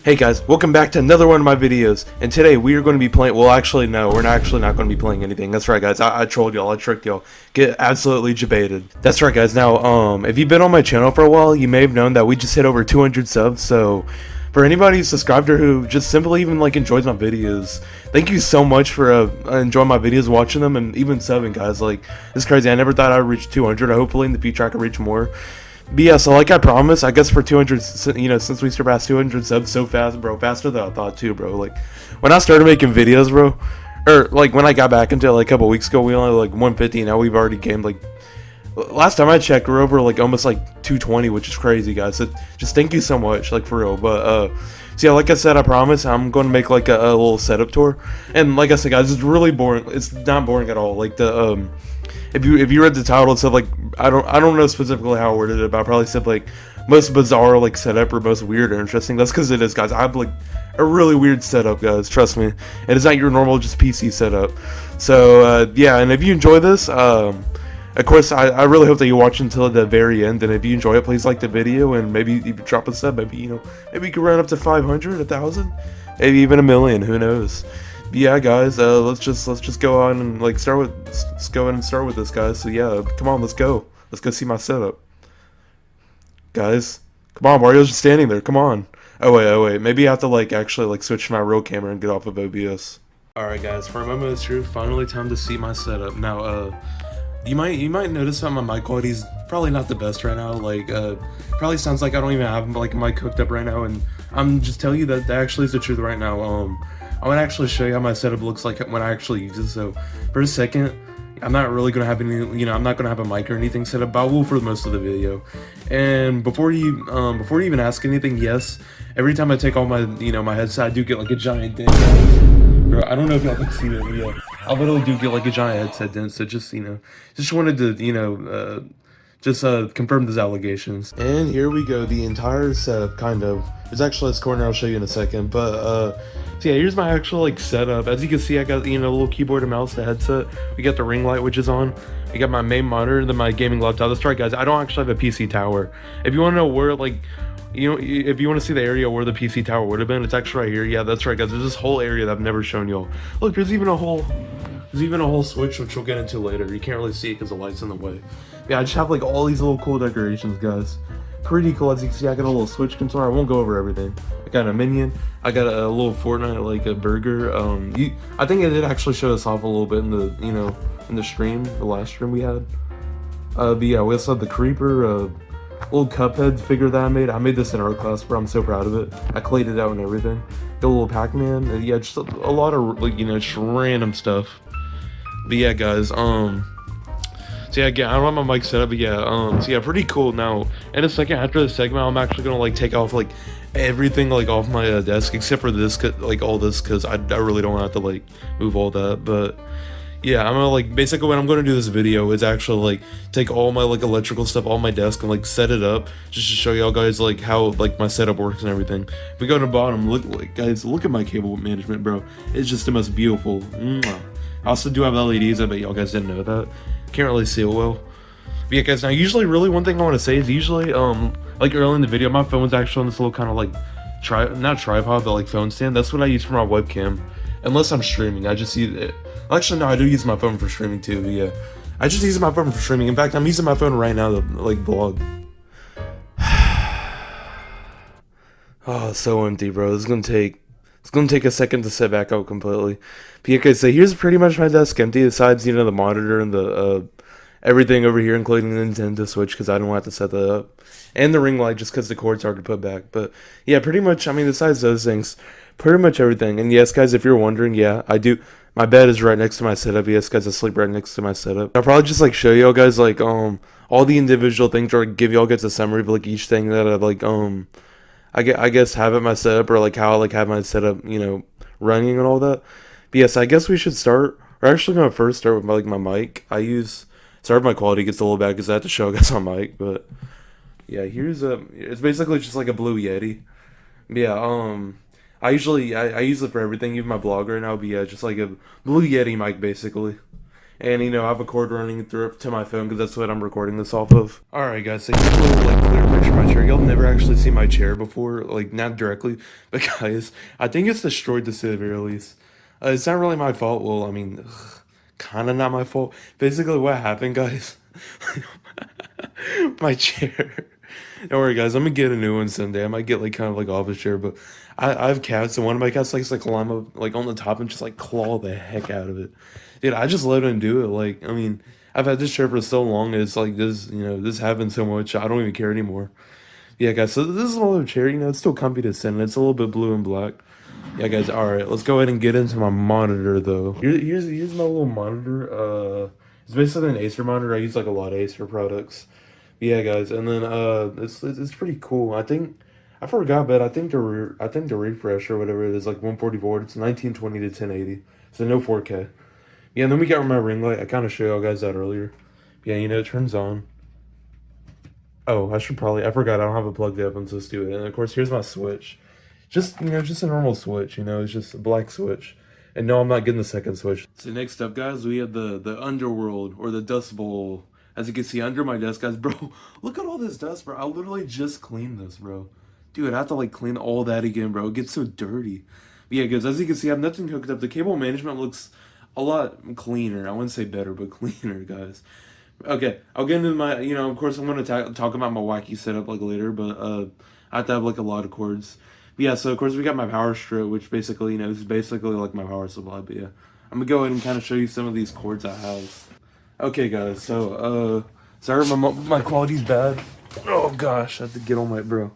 Hey guys, welcome back to another one of my videos, and today we are going to be playing, well actually no, we're not actually not going to be playing anything. That's right guys, I trolled y'all, I tricked y'all, get absolutely debated. That's right guys. Now if you've been on my channel for a while, you may have known that we just hit over 200 subs, so for anybody who's subscribed or who just simply even like enjoys my videos, thank you so much for enjoying my videos, watching them, and even subbing guys. Like, it's crazy, I never thought I'd reach 200, hopefully in the future I can reach more. But yeah, so like I promised, I guess for 200, you know, since we surpassed 200 subs so fast, bro, faster than I thought too, bro. Like, when I started making videos, bro, or like when I got back into it like a couple weeks ago, we only had like 150, now we've already gained like, last time I checked, we're over like almost like 220, which is crazy, guys. So just thank you so much, like for real. But so yeah, like I said, I promise I'm going to make like a little setup tour. And like I said, guys, it's really boring. It's not boring at all. Like the if you read the title, it said like I don't know specifically how I worded it, but I probably said like most bizarre like setup or most weird or interesting. That's because it is, guys. I have like a really weird setup, guys. Trust me, it is not your normal just PC setup. So yeah, and if you enjoy this, of course, I really hope that you watch until the very end. And if you enjoy it, please like the video and maybe even drop a sub. Maybe, you know, maybe you can run up to 500, 1,000, maybe even 1,000,000. Who knows? But yeah, guys, let's just go on and like let's go ahead and start with this, guys. So yeah, come on, let's go see my setup, guys. Come on, Mario's just standing there. Come on. Oh wait, maybe I have to like actually like switch to my real camera and get off of OBS. All right, guys, for a moment of truth, finally time to see my setup. Now, you might notice that my mic quality is probably not the best right now. Like, probably sounds like I don't even have like a mic hooked up right now, and I'm just telling you that actually is the truth right now. I want to actually show you how my setup looks like when I actually use it. So for a second, I'm not really gonna have any, you know, I'm not gonna have a mic or anything set up, but I will for most of the video. And before you even ask anything, yes, every time I take off my, you know, my headset, I do get like a giant dent. Bro, I don't know if y'all can see that, but yeah, I literally do get like a giant headset dent. So just, you know, just wanted to, you know, just confirm those allegations. And here we go, the entire setup, kind of. There's actually this corner I'll show you in a second, but so yeah, here's my actual like setup. As you can see, I got, you know, a little keyboard and mouse, the headset. We got the ring light, which is on. We got my main monitor, then my gaming laptop. That's right, guys, I don't actually have a PC tower. If you want to know where, like, you know, if you want to see the area where the PC tower would have been, it's actually right here. Yeah, that's right, guys. There's this whole area that I've never shown y'all. Look, there's even a whole switch, which we'll get into later. You can't really see it because the light's in the way. Yeah, I just have like all these little cool decorations, guys. Pretty cool. As you can see, I got a little switch controller. I won't go over everything. I got a minion. I got a little Fortnite, like a burger. I think I did actually show this off a little bit in the, you know, in the stream, the last stream we had. But yeah, we also have the creeper, little Cuphead figure that I made. I made this in art class, bro. I'm so proud of it. I clayed it out and everything. Got a little Pac-Man. Yeah, just a lot of like, you know, just random stuff. But yeah, guys, so yeah, again, I don't have my mic set up, but yeah, so yeah, pretty cool. Now, in a second, after the segment, I'm actually gonna like take off like everything like off my desk, except for this, like all this, because I really don't have to like move all that. But yeah, I'm gonna like, basically what I'm gonna do this video is actually like take all my like electrical stuff on my desk and like set it up just to show y'all guys like how like my setup works and everything. If we go to the bottom, look, like, guys, look at my cable management, bro. It's just the most beautiful. Mwah. I also do have LEDs. I bet y'all guys didn't know that. Can't really see it well. But yeah, guys, now usually really one thing I want to say is usually like early in the video, my phone's actually on this little kind of like not tripod, but like phone stand. That's what I use for my webcam, unless I'm streaming. I just use it. Actually, no, I do use my phone for streaming too. But yeah, I just use my phone for streaming. In fact, I'm using my phone right now to like vlog. Oh, it's so empty, bro. It's gonna take a second to set back up completely. But yeah, guys, so here's pretty much my desk empty, besides, you know, the monitor and the everything over here, including the Nintendo Switch, because I don't have to set that up, and the ring light, just because the cord's hard to put back. But yeah, pretty much, I mean, besides those things, pretty much everything. And yes, guys, if you're wondering, yeah, I do. My bed is right next to my setup. Yes, guys, I sleep right next to my setup. I'll probably just like show y'all guys like all the individual things, or give y'all guys a summary of like each thing that I like I guess have at my setup, or like how I like have my setup, you know, running and all that. But yes, I guess we should start. We're actually gonna first start with my, like my mic. Sorry if my quality gets a little bad because I have to show guys my mic, but yeah, here's it's basically just like a Blue Yeti. But yeah, I use it for everything, even my blog right now. But yeah, just like a Blue Yeti mic basically. And I have a cord running through it to my phone because that's what I'm recording this off of. Alright guys, so here's a little like clear picture of my chair. Y'all never actually seen my chair before, like not directly, but guys, I think it's destroyed to say the very least. It's not really my fault. Well, I mean, kind of not my fault. Basically, what happened, guys? My chair. Don't worry, guys. I'm gonna get a new one someday. I might get like kind of like office chair, but I have cats, and one of my cats likes to like climb up like on the top and just like claw the heck out of it. Dude, I just let him do it. Like, I mean, I've had this chair for so long. It's like this, this happened so much. I don't even care anymore. Yeah, guys. So this is a little chair. It's still comfy to sit in. It's a little bit blue and black. Yeah, guys. All right, let's go ahead and get into my monitor though. Here's my little monitor. It's basically an Acer monitor. I use like a lot of Acer products. Yeah, guys, and then it's pretty cool. I forgot, but I think the refresh or whatever it is like 144. It's 1920 to 1080, so no 4K. Yeah, and then we got my ring light. I kind of showed y'all guys that earlier. Yeah, it turns on. Oh, I forgot I don't have it plugged up. I'm supposed to do it. And of course, here's my switch. Just a normal switch. It's just a black switch. And no, I'm not getting the second switch. So next up, guys, we have the underworld or the dust bowl. As you can see under my desk, guys, bro, look at all this dust, bro. I literally just cleaned this, bro. Dude, I have to like clean all that again, bro. It gets so dirty. But yeah, guys, as you can see, I have nothing hooked up. The cable management looks a lot cleaner. I wouldn't say better, but cleaner, guys. Okay, I'll get into my, of course I'm going to talk about my wacky setup like later, but I have to have like a lot of cords. But yeah, so of course we got my power strip, which basically, is basically like my power supply. But yeah, I'm going to go ahead and kind of show you some of these cords I have. Okay, guys, so, sorry my quality's bad. Oh, gosh, I have to get on my, bro.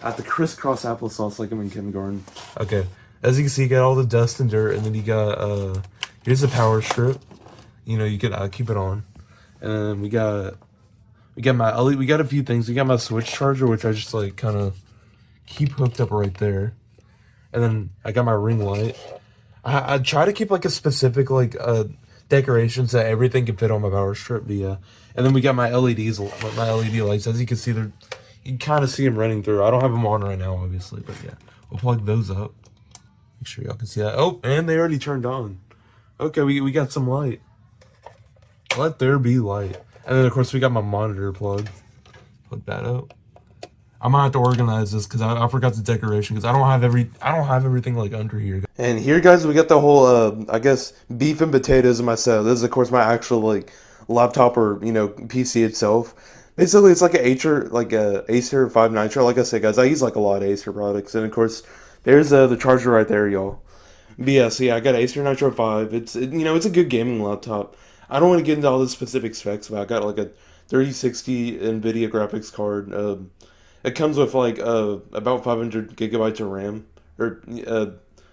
I have to crisscross applesauce like I'm in kindergarten. Okay, as you can see, you got all the dust and dirt, and then you got, here's the power strip. You can keep it on. And then we got we got a few things. We got my switch charger, which I just, like, kind of keep hooked up right there. And then I got my ring light. I try to keep, like, a specific, like, decorations that everything can fit on my power strip. But yeah, and then we got my LEDs, my LED lights. As you can see, you can kind of see them running through. I don't have them on right now, obviously, but yeah, we'll plug those up. Make sure y'all can see that. Oh, and they already turned on. Okay, we got some light. Let there be light. And then of course we got my monitor plug. Plug that up. I'm gonna have to organize this because I forgot the decoration because I don't have everything like under here. And here, guys, we got the whole I guess beef and potatoes in my set. This is of course my actual like laptop or PC itself. Basically, it's like a Acer 5 Nitro. Like I said, guys, I use like a lot of Acer products, and of course, there's the charger right there, y'all. But yeah, so yeah, I got Acer Nitro 5. It's a good gaming laptop. I don't want to get into all the specific specs, but I got like a 3060 NVIDIA graphics card. It comes with like about 500 gigabytes of RAM or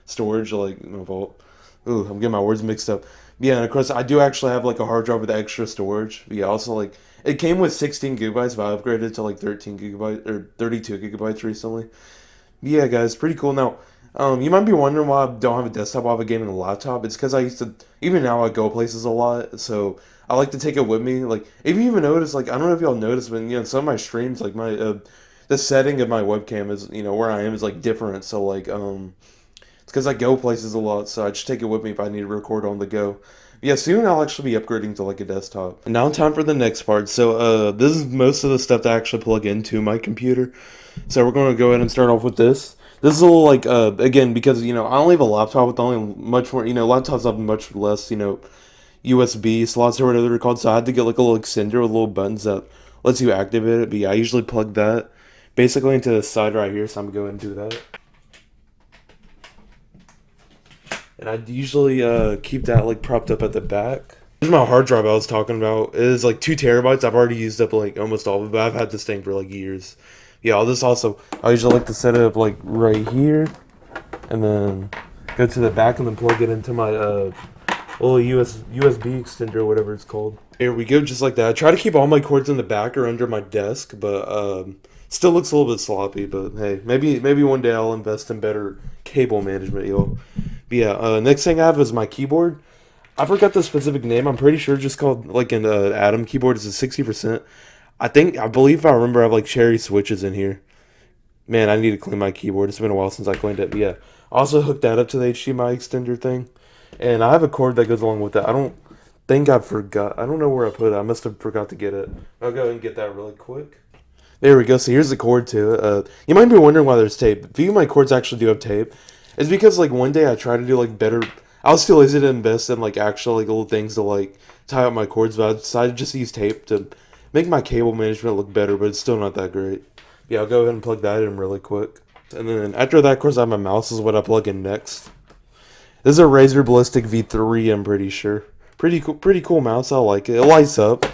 storage, like my fault. Ooh, I'm getting my words mixed up. Yeah, and of course I do actually have like a hard drive with extra storage. But yeah, also like it came with 16 gigabytes, but I upgraded to like 13 gigabytes or 32 gigabytes recently. Yeah, guys, pretty cool. Now, you might be wondering why I don't have a desktop, I have a gaming laptop. It's because I used to, even now I go places a lot, so I like to take it with me. Like, if you even notice, like, I don't know if y'all noticed, but, some of my streams, like, the setting of my webcam is, where I am is, like, different. So, like, it's because I go places a lot, so I just take it with me if I need to record on the go. Yeah, soon I'll actually be upgrading to, like, a desktop. And now time for the next part. So, this is most of the stuff that I actually plug into my computer. So, we're going to go ahead and start off with this. This is a little like, again, because, I only have a laptop with only much more, laptops have much less, USB slots or whatever they're called. So I had to get like a little extender with little buttons that lets you activate it. But yeah, I usually plug that basically into the side right here. So I'm going to do that. And I usually keep that like propped up at the back. Here's my hard drive I was talking about. It is like 2 terabytes. I've already used up like almost all of it, but I've had this thing for like years. Yeah, this also, I usually like to set it up like right here, and then go to the back and then plug it into my little USB extender or whatever it's called. Here we go, just like that. I try to keep all my cords in the back or under my desk, but still looks a little bit sloppy. But hey, maybe one day I'll invest in better cable management, y'all. But yeah, next thing I have is my keyboard. I forgot the specific name. I'm pretty sure just called like an Atom keyboard. It's a 60%. I believe I remember I have like cherry switches in here. Man, I need to clean my keyboard. It's been a while since I cleaned it. But yeah, I also hooked that up to the HDMI extender thing. And I have a cord that goes along with that. I don't think I forgot. I don't know where I put it. I must have forgot to get it. I'll go and get that really quick. There we go. So here's the cord to it. You might be wondering why there's tape. A few of my cords actually do have tape. It's because like one day I tried to do like better. I was too lazy to invest in like actual like little things to like tie up my cords, but I decided to just use tape to make my cable management look better. But it's still not that great. Yeah, I'll go ahead and plug that in really quick. And then after that, of course, I have my mouse is what I plug in next. This is a Razer Ballistic V3. I'm pretty sure. Pretty cool mouse. I like it. It lights up.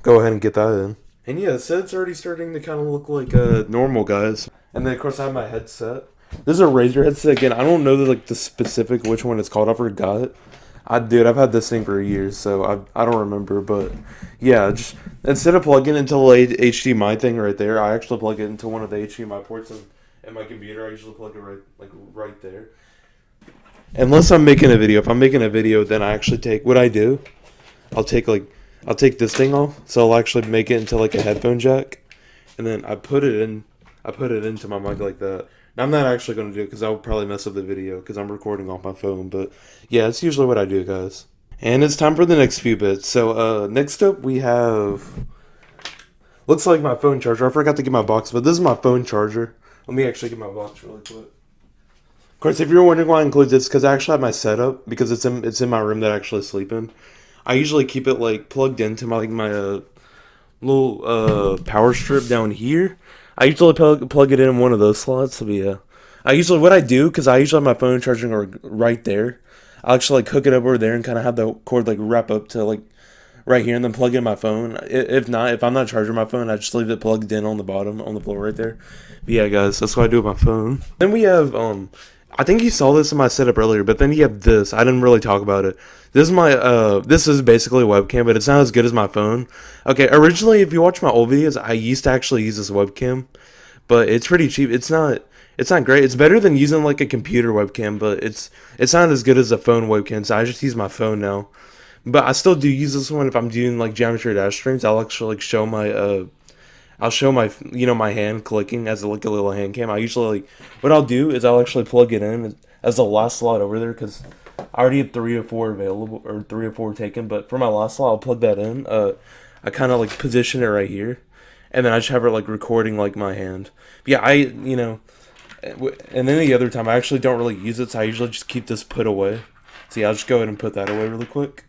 Go ahead and get that in. And yeah, so it's already starting to kind of look like normal, guys. And then of course I have my headset. This is a Razer headset. Again, I don't know the specific which one it's called. I forgot. I've had this thing for years, so I don't remember. But yeah, just instead of plugging into the HDMI thing right there, I actually plug it into one of the HDMI ports in my computer. I usually plug it right there. Unless I'm making a video. If I'm making a video, then I actually take what I do. I'll take this thing off, so I'll actually make it into like a headphone jack, and then I put it into my mic like that. Now, I'm not actually going to do it because I would probably mess up the video because I'm recording off my phone, but yeah, it's usually what I do, guys. And it's time for the next few bits. So next up we have, looks like my phone charger. I forgot to get my box, but this is my phone charger. Let me actually get my box really quick. Of course, if you're wondering why I include this, because I actually have my setup because it's in my room that I actually sleep in. I usually keep it like plugged into my little power strip down here. I usually plug it in one of those slots. So yeah, what I do, because I usually have my phone charging right there. I'll actually like hook it up over there and kind of have the cord like wrap up to like right here, and then plug in my phone. If I'm not charging my phone, I just leave it plugged in on the bottom on the floor right there. But yeah, guys, that's what I do with my phone. Then we have I think you saw this in my setup earlier, but then you have this. I didn't really talk about it. This is my this is basically a webcam, but it's not as good as my phone. Okay, originally if you watch my old videos, I used to actually use this webcam, but it's pretty cheap. It's not great. It's better than using like a computer webcam, but it's not as good as a phone webcam, so I just use my phone now. But I still do use this one if I'm doing like Geometry Dash streams. I'll actually like show my I'll show my my hand clicking as like a little hand cam. I usually what I'll do is I'll actually plug it in as the last slot over there because I already have 3 or 4 available or 3 or 4 taken. But for my last slot, I'll plug that in. I kind of like position it right here, and then I just have it like recording like my hand. But yeah, and then the other time I actually don't really use it, so I usually just keep this put away. So yeah, I'll just go ahead and put that away really quick.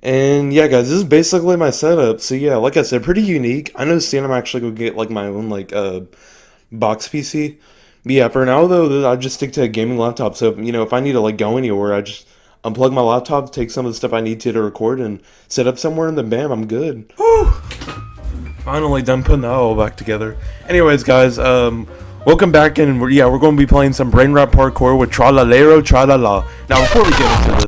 And yeah, guys, this is basically my setup. So yeah, like I said, pretty unique. I know soon I'm actually gonna get like my own like box PC. But yeah, for now though, I just stick to a gaming laptop. So if I need to like go anywhere, I just unplug my laptop, take some of the stuff I need to record, and set up somewhere, and then bam, I'm good. Whew. Finally done putting that all back together. Anyways, guys, welcome back, and we're going to be playing some brain rot parkour with Tralalero Tralala. Now, before we get into this.